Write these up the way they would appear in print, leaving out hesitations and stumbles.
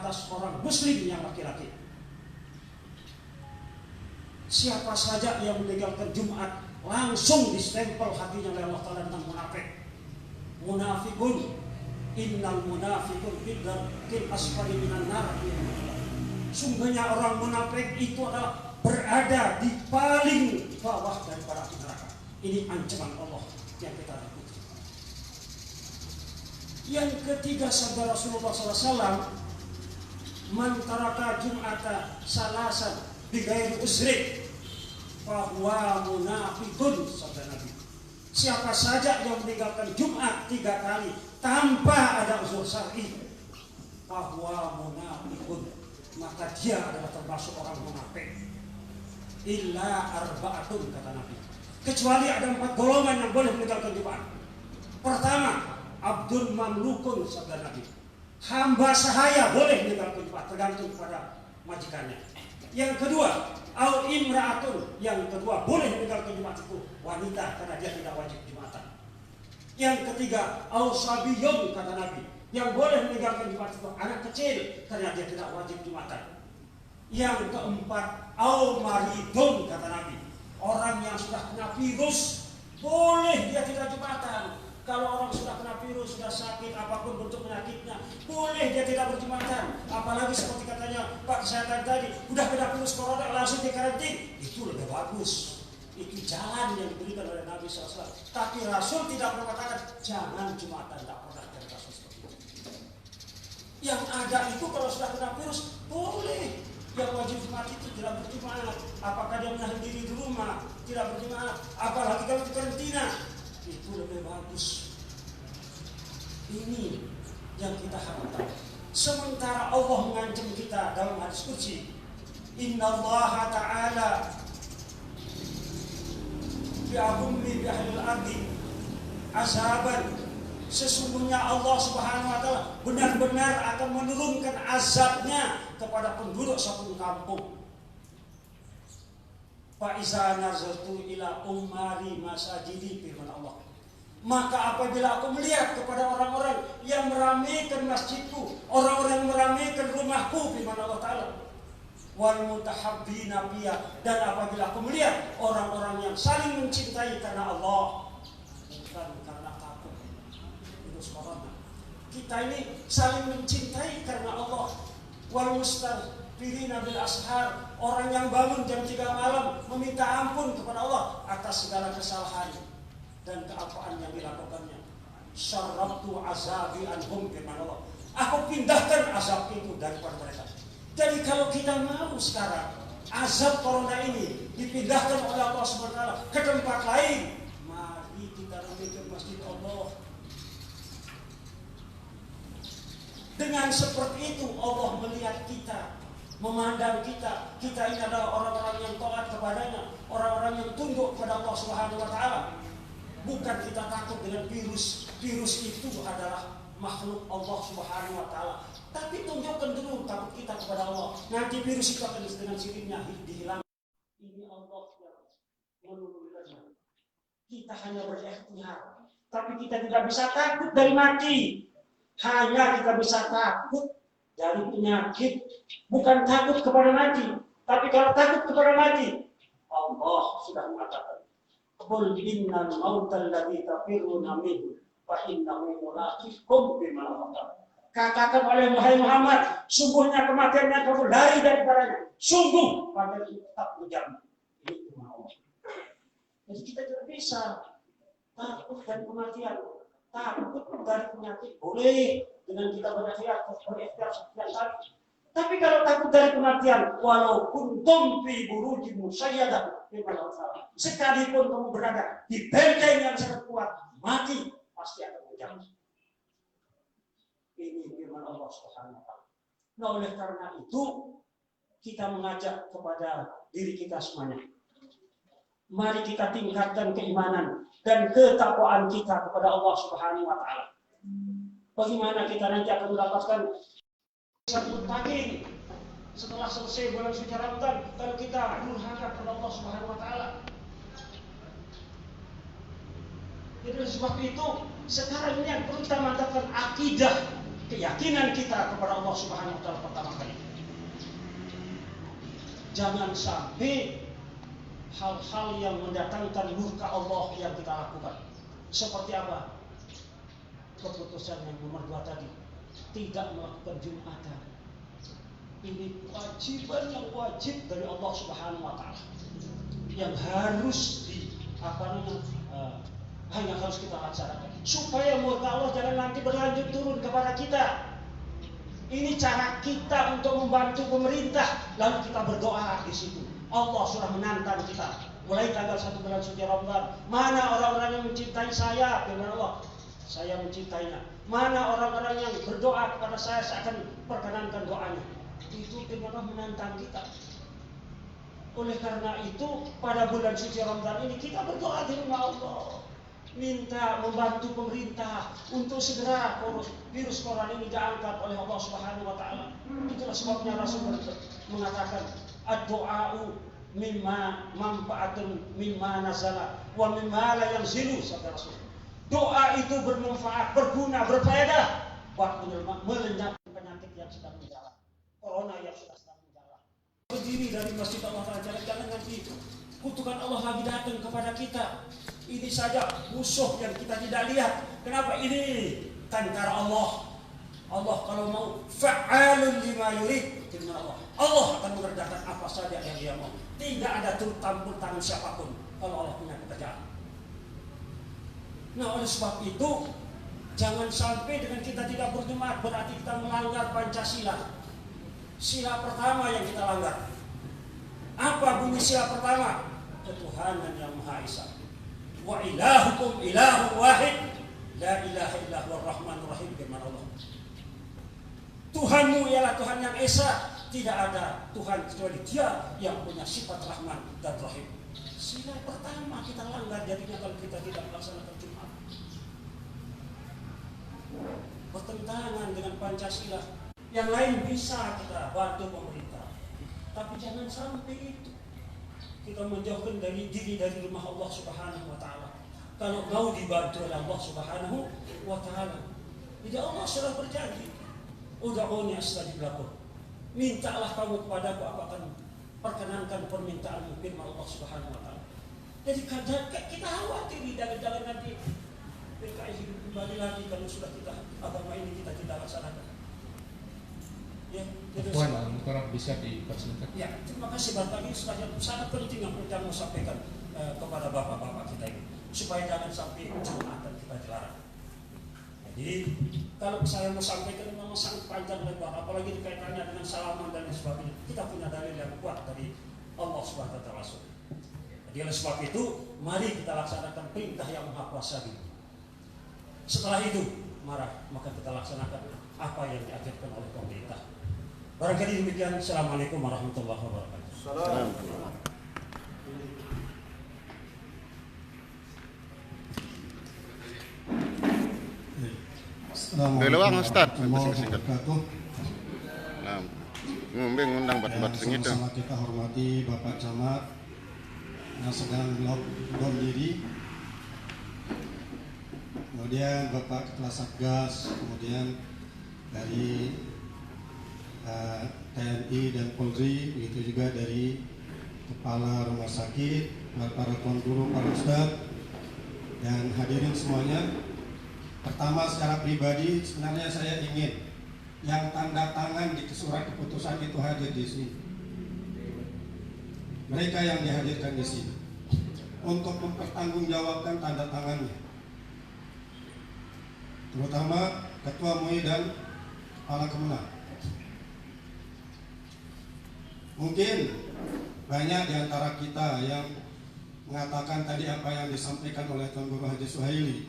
atas orang muslim yang laki-laki. Siapa saja yang meninggalkan Jumat langsung distempel hatinya oleh Allah Ta'ala dengan munafik. Munafikun, innal munafikun fid darkil asfali minan nar. Sungguhnya orang munafik itu adalah berada di paling bawah daripada api neraka. Ini ancaman Allah yang kita takuti. Yang ketiga, sabda Rasulullah SAW, man taraka jum'ata salasan bighairi usrik fahuwa munafiqun, sabda Nabi. Siapa saja yang meninggalkan Jumat 3 kali tanpa ada uzur syar'i, fahuwa munafiqun, maka dia adalah termasuk orang munafik. Illa arba'atun, kata Nabi, kecuali ada 4 golongan yang boleh meninggalkan Jumat. Pertama, abdul mamlukun, sabda Nabi, hamba sahaya boleh meninggalkan Jumat, tergantung pada majikannya. Yang kedua, au imra'atun, yang kedua boleh meninggalkan Jumat itu wanita karena dia tidak wajib Jumatan. Yang ketiga, au sabiyun, kata Nabi, yang boleh meninggalkan Jumat itu anak kecil karena dia tidak wajib Jumatan. Yang keempat, au maridun, kata Nabi, orang yang sudah kena virus boleh dia tidak Jumatan. Kalau orang sudah kena virus, sudah sakit, apapun bentuk penyakitnya, boleh dia tidak berjumatan. Apalagi seperti katanya Pak Kesehatan tadi, udah kena virus corona langsung dikarantin, itu lebih bagus. Itu jalan yang diberikan oleh Nabi SAW. Tapi Rasul tidak pernah katakan jangan jumatan, tidak pernah dari Rasul seperti itu. Yang ada itu kalau sudah kena virus, boleh. Yang wajib Jumat itu tidak berjumatan. Apakah dia menahan diri di rumah, tidak berjumatan. Apalagi kalau di karantina, itu lebih bagus. Ini yang kita harapkan. Sementara Allah mengancam kita dalam hadis qudsi, innallaha ta'ala bi'ahummi bi'ahlil ardi azaban, sesungguhnya Allah Subhanahu wa ta'ala benar-benar akan menurunkan azabnya kepada penduduk satu kampung. Fa'iza nazartu ila ummari masajidi, firman Allah, maka apabila aku melihat kepada orang-orang yang meramaikan masjidku, orang-orang yang meramaikan rumahku, firman Allah Ta'ala, wal mutahabbina biya, dan apabila aku melihat orang-orang yang saling mencintai karena Allah, bukan karena takut virus corona. Kita ini saling mencintai karena Allah. Wal mustarfirina bil ashar, orang yang bangun jam 3 malam meminta ampun kepada Allah atas segala kesalahan dan keapaan yang dilakukannya. Syarabtu azabi anhum, firman Allah, aku pindahkan azab itu daripada mereka. Jadi kalau kita mau sekarang azab corona ini dipindahkan oleh Allah SWT ke tempat lain, mari kita pergi ke masjid Allah. Dengan seperti itu Allah melihat kita, memandang kita. Kita ini adalah orang-orang yang taat kepadanya, orang-orang yang tunduk kepada Allah Subhanahu wa ta'ala. Bukan kita takut dengan virus. Virus itu adalah makhluk Allah Subhanahu wa ta'ala. Tapi tunjukkan dulu takut kita kepada Allah. Nanti virus itu akan dengan sendirinya dihilang. Ini Allah yang menurunkannya. Kita hanya berikhtiar, tapi kita tidak bisa takut dari mati. Hanya kita bisa takut dari penyakit, bukan takut kepada mati. Tapi kalau takut kepada mati, Allah sudah mengatakan, qul innal mautal ladzi tafirruna minhu fa innahu mulaqikum bima Allah. Katakan oleh Muhammad, sungguhnya kematian yang kamu lari daripadanya, sungguh pada itu tetap menjamu. Ini Allah. Jadi kita tidak bisa takut dari kematian. Takut dari penyakit boleh dengan kita berikhtiar setiap saat. Tapi kalau takut dari kematian, walaupun fi burujin musayyadah, sekalipun kamu berada di benteng yang sangat kuat, mati pasti akan menjauh. Ini firman Allah Subhanahu wa ta'ala. Nah, oleh karena itu kita mengajak kepada diri kita semuanya. Mari kita tingkatkan keimanan dan ketakwaan kita kepada Allah Subhanahu wa ta'ala. Bagaimana kita nanti akan mendapatkan satu pagi ini setelah selesai bulan suci Ramadan, kalau kita durhaka kepada Allah Subhanahu wa ta'ala. Jadi sebab itu sekarang ini yang perlu kita mantapkan akidah keyakinan kita kepada Allah Subhanahu wa taala pertama kali. Jangan sampai hal-hal yang mendatangkan murka Allah yang kita lakukan. Seperti apa? Keputusan yang nomor 2 tadi, tidak melakukan Jumatan. Ini kewajiban yang wajib dari Allah Subhanahu wa taala, yang harus hanya harus kita laksanakan supaya murka Allah jangan nanti berlanjut turun kepada kita. Ini cara kita untuk membantu pemerintah, lalu kita berdoa di situ. Allah sudah menantang kita mulai tanggal 1 bulan suci Ramadan. Mana orang-orang yang mencintai saya? Firman Allah, saya mencintainya. Mana orang-orang yang berdoa kepada saya akan perkenankan doanya. Itu firman Allah menantang kita. Oleh karena itu, pada bulan suci Ramadan ini kita berdoa di rumah Allah, minta membantu pemerintah untuk segera virus corona ini diangkat oleh Allah Subhanahu wa taala. Itulah sebabnya Rasul mengatakan, ad-du'a'u mimma manfaatun mimma nazala wa mimma la yanzilu, sabda Rasul. Doa itu bermanfaat, berguna, berfaedah buat melenyapkan penyakit yang sedang menjalar, corona yang sudah sedang menjalar. Berdiri dari masjid Allah Ta'ala, jangan nanti kutukan Allah lagi datang kepada kita. Ini saja musuh yang kita tidak lihat. Kenapa? Ini tentara Allah. Allah kalau mau fa'alun lima yurid, firman Allah. Allah akan mengerjakan apa saja yang Dia mau. Tidak ada campur tangan siapapun kalau Allah punya pekerjaan. Nah, oleh sebab itu jangan sampai dengan kita tidak berjemaat berarti kita melanggar Pancasila. Sila pertama yang kita langgar. Apa bunyi sila pertama? Ketuhanan yang Maha Esa. Wa ilahukum ilahu wahid, la ilaha illa huwar rahmanur rahim, firman Allah. Tuhanmu ialah Tuhan yang Esa, tidak ada Tuhan kecuali Dia yang punya sifat Rahman dan Rahim. Sila pertama kita langgar jadinya kalau kita tidak melaksanakan Jumat. Bertentangan dengan Pancasila. Yang lain bisa kita bantu pemerintah, tapi jangan sampai itu kita menjauhkan diri dari rumah Allah Subhanahu wa taala. Kalau mau dibantu oleh Allah Subhanahu wa taala, jadi Allah sudah berjanji, ud'uni astajib lakum. Mintalah kamu kepadaku, aku akan perkenankan permintaanmu, firman Allah Subhanahu wa taala. Jadi kita khawatir jangan nanti PKI hidup kembali lagi kalau sudah kita agama ini kita tidak laksanakan. Ya, Tuhan, kurang bisa dipersilakan. Ya, terima kasih Bapak. Ini sangat penting yang kita mau sampaikan kepada bapak-bapak kita ini, supaya jangan sampai Jumatan kita dilarang. Jadi, kalau saya mau sampaikan memang sangat panjang lebar, apalagi dikaitannya dengan salaman dan sebagainya. Kita punya dalil yang kuat dari Allah Subhanahu wa taala. Jadi, oleh sebab itu, mari kita laksanakan perintah yang Maha Kuasa ini. Setelah itu, maka kita laksanakan apa yang diajarkan oleh pemerintah. Barangkali demikian. Assalamualaikum warahmatullahi wabarakatuh. Belawang Ustaz, singkat. Ngumbing undang bat-bat segitu. Sama kita hormati Bapak Camat yang sedang lockdown diri. Kemudian Bapak Kepala Satgas, kemudian dari TNI dan Polri, begitu juga dari Kepala Rumah Sakit, para tuan guru, para ustadz, dan hadirin semuanya. Pertama, secara pribadi sebenarnya saya ingin yang tanda tangan di surat keputusan itu hadir di sini. Mereka yang dihadirkan di sini untuk mempertanggungjawabkan tanda tangannya, terutama Ketua MUI dan Kepala Kemenang. Mungkin banyak di antara kita yang mengatakan tadi apa yang disampaikan oleh Tuan Guru Haji Suhaili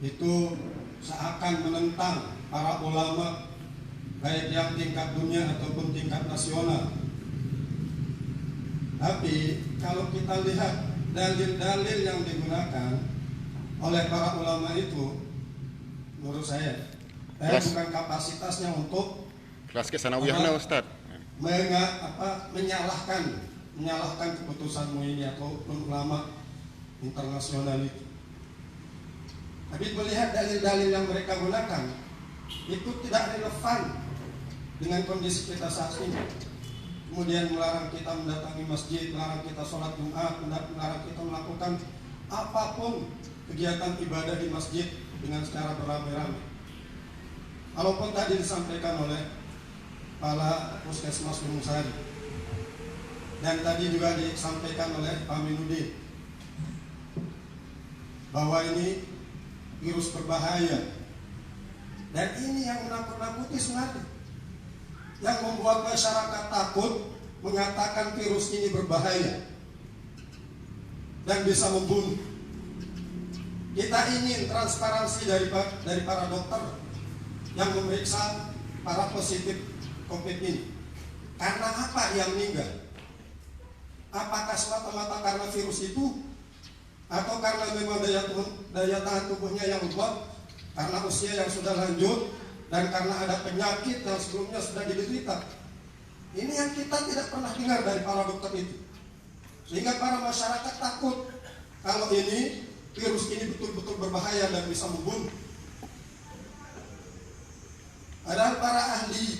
itu seakan menentang para ulama baik yang tingkat dunia ataupun tingkat nasional. Tapi kalau kita lihat dalil-dalil yang digunakan oleh para ulama itu, menurut saya bukan kapasitasnya untuk Kelas kesanawiyahna Ustaz. menyalahkan keputusan MUI atau ulama internasional itu. Tapi melihat dalil-dalil yang mereka gunakan, itu tidak relevan dengan kondisi kita saat ini. Kemudian melarang kita mendatangi masjid, melarang kita sholat Jumat, melarang kita melakukan apapun kegiatan ibadah di masjid dengan secara beramai-ramai. Walaupun tadi disampaikan oleh Kepala Puskesmas Gunung Sari dan tadi juga disampaikan oleh Pak Minudin bahwa ini virus berbahaya, dan ini yang menakut-nakuti sebenarnya, yang membuat masyarakat takut mengatakan virus ini berbahaya dan bisa membunuh. Kita ingin transparansi dari para dokter yang memeriksa para positif COVID ini. Karena apa yang meninggal? Apakah semata-mata karena virus itu, atau karena memang daya tahan tubuhnya yang lemah, karena usia yang sudah lanjut, dan karena ada penyakit yang sebelumnya sudah diderita? Ini yang kita tidak pernah dengar dari para dokter itu, sehingga para masyarakat takut kalau ini virus ini betul-betul berbahaya dan bisa membunuh. Padahal para ahli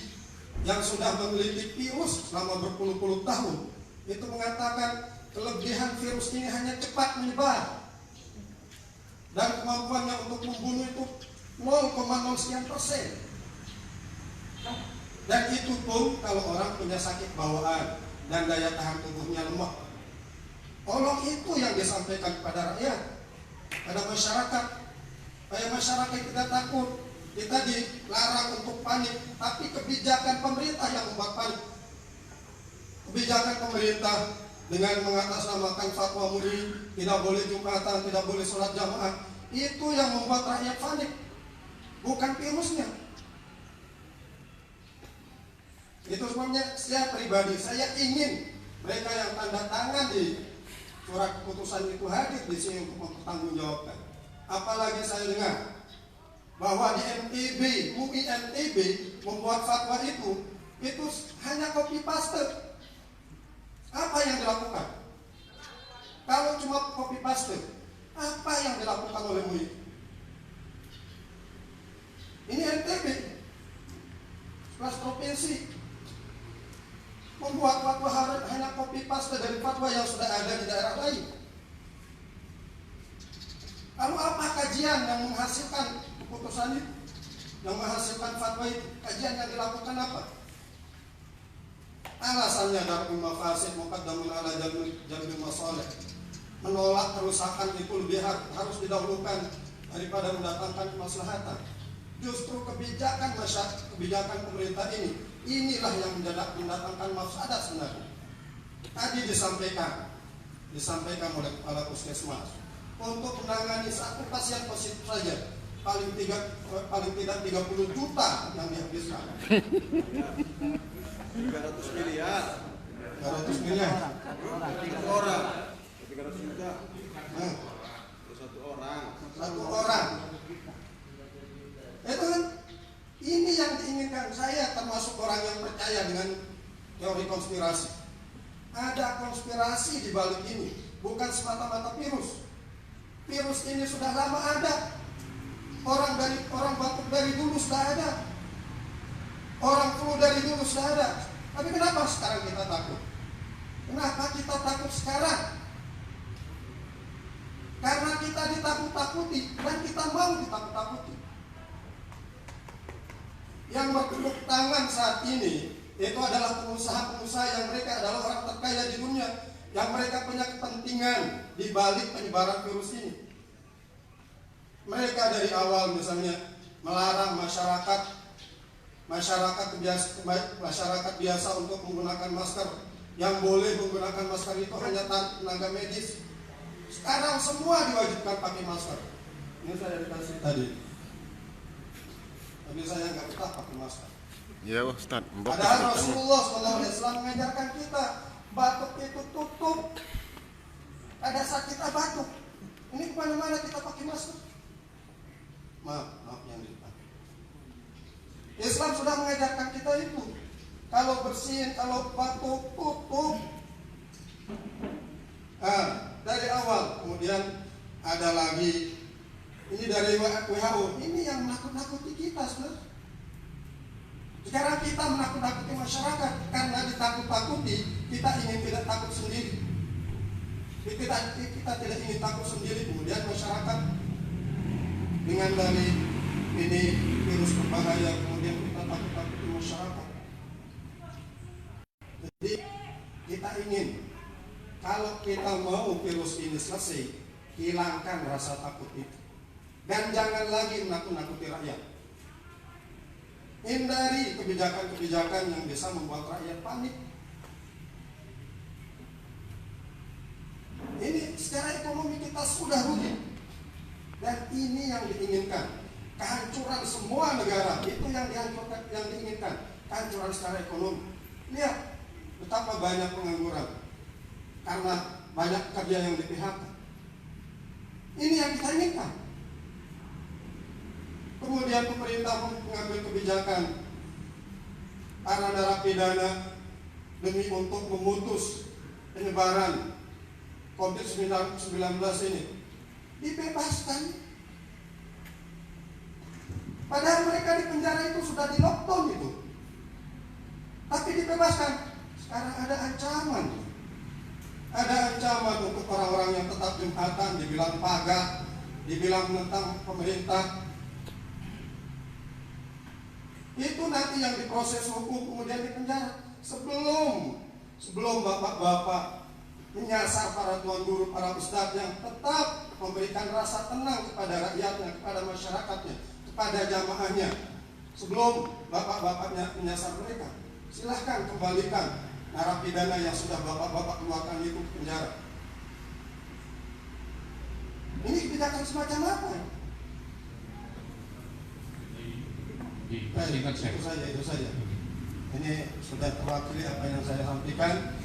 yang sudah meneliti virus selama berpuluh-puluh tahun itu mengatakan kelebihan virus ini hanya cepat menyebar dan kemampuannya untuk membunuh itu 0,0 sekian%. Dan itu pun kalau orang punya sakit bawaan dan daya tahan tubuhnya lemah. Tolong itu yang disampaikan kepada rakyat, pada masyarakat, supaya masyarakat tidak takut. Kita dilarang untuk panik, tapi kebijakan pemerintah yang membuat panik. Kebijakan pemerintah dengan mengatasnamakan fatwa MUI, tidak boleh Jumatan, tidak boleh sholat jamaah, itu yang membuat rakyat panik, bukan virusnya. Itu sebabnya saya pribadi, saya ingin mereka yang tanda tangan di surat keputusan itu hadir di sini untuk mempertanggungjawabkan. Apalagi saya dengar bahwa di NTB, MUI NTB membuat fatwa itu hanya copy paste. Apa yang dilakukan? Kalau cuma copy paste, apa yang dilakukan oleh MUI? Ini NTB, kelas provinsi, membuat fatwa hanya copy paste dari fatwa yang sudah ada di daerah lain. Lalu apa kajian yang menghasilkan keputusan itu, yang menghasilkan fatwa itu? Kajian yang dilakukan apa? Alasannya darul mafasid muqaddamun ala jalbil masalih. Menolak kerusakan itu lebih harus didahulukan daripada mendatangkan kemaslahatan. Justru kebijakan pemerintah inilah yang mendatangkan mafsadat sebenarnya. Tadi disampaikan oleh kepala puskesmas untuk menangani satu pasien positif saja paling tidak 30 juta yang dihabiskan. 300 miliar. 300 miliar. Satu orang. 300 juta. Satu orang. Itu kan ini yang diinginkan. Saya termasuk orang yang percaya dengan teori konspirasi. Ada konspirasi di balik ini, bukan semata-mata virus. Virus ini sudah lama ada. Orang batuk dari dulu sudah ada. Orang flu dari dulu sudah ada. Tapi kenapa sekarang kita takut? Kenapa kita takut sekarang? Karena kita ditakut-takuti dan kita mau ditakut-takuti. Yang bertepuk tangan saat ini itu adalah pengusaha-pengusaha yang mereka adalah orang terkaya di dunia, yang mereka punya kepentingan di balik penyebaran virus ini. Mereka dari awal misalnya melarang masyarakat biasa untuk menggunakan masker. Yang boleh menggunakan masker itu hanya tenaga medis. Sekarang semua diwajibkan pakai masker. Ini saya dikasih tadi. Tapi saya nggak betah pakai masker. Ya Ustaz. Padahal Rasulullah SAW mengajarkan kita batuk itu tutup. Pada saat kita batuk, ini kemana-mana kita pakai masker. Maaf yang dipakai. Islam sudah mengajarkan kita itu. Kalau bersin, kalau batuk, tutup. Dari awal. Kemudian ada lagi, ini dari WHO. Ini yang menakut-nakuti kita sebenarnya. Sekarang kita menakut-nakuti masyarakat karena ditakut-takuti, kita ingin tidak takut sendiri. Kita tidak ingin takut sendiri, kemudian masyarakat dengan dari ini virus berbahaya, kemudian kita takut-takuti masyarakat. Jadi kita ingin kalau kita mau virus ini selesai, hilangkan rasa takut itu. Dan jangan lagi menakut-nakuti rakyat. Hindari kebijakan-kebijakan yang bisa membuat rakyat panik. Ini secara ekonomi kita sudah rugi. Dan ini yang diinginkan. Kehancuran semua negara, itu yang dihancurkan, yang diinginkan. Kehancuran secara ekonomi. Lihat betapa banyak pengangguran karena banyak kerja yang di PHK. Ini yang kita inginkan. Kemudian pemerintah mengambil kebijakan para narapidana demi untuk memutus penyebaran COVID-19 ini dibebaskan. Padahal mereka di penjara itu sudah di lockdown itu, tapi dibebaskan. Sekarang ada ancaman. Ada ancaman untuk orang-orang yang tetap jumatan, dibilang pagak, dibilang menentang pemerintah. Itu nanti yang diproses hukum kemudian dipenjara. Sebelum bapak-bapak menyasar para tuan guru, para ustadz yang tetap memberikan rasa tenang kepada rakyatnya, kepada masyarakatnya, kepada jamaahnya. Sebelum bapak-bapaknya menyasar mereka, silahkan kembalikan narapidana yang sudah bapak-bapak keluarkan itu ke penjara. Ini kebijakan semacam apa? Dipastikan Itu saja. Ini sudah terwakili apa yang saya sampaikan.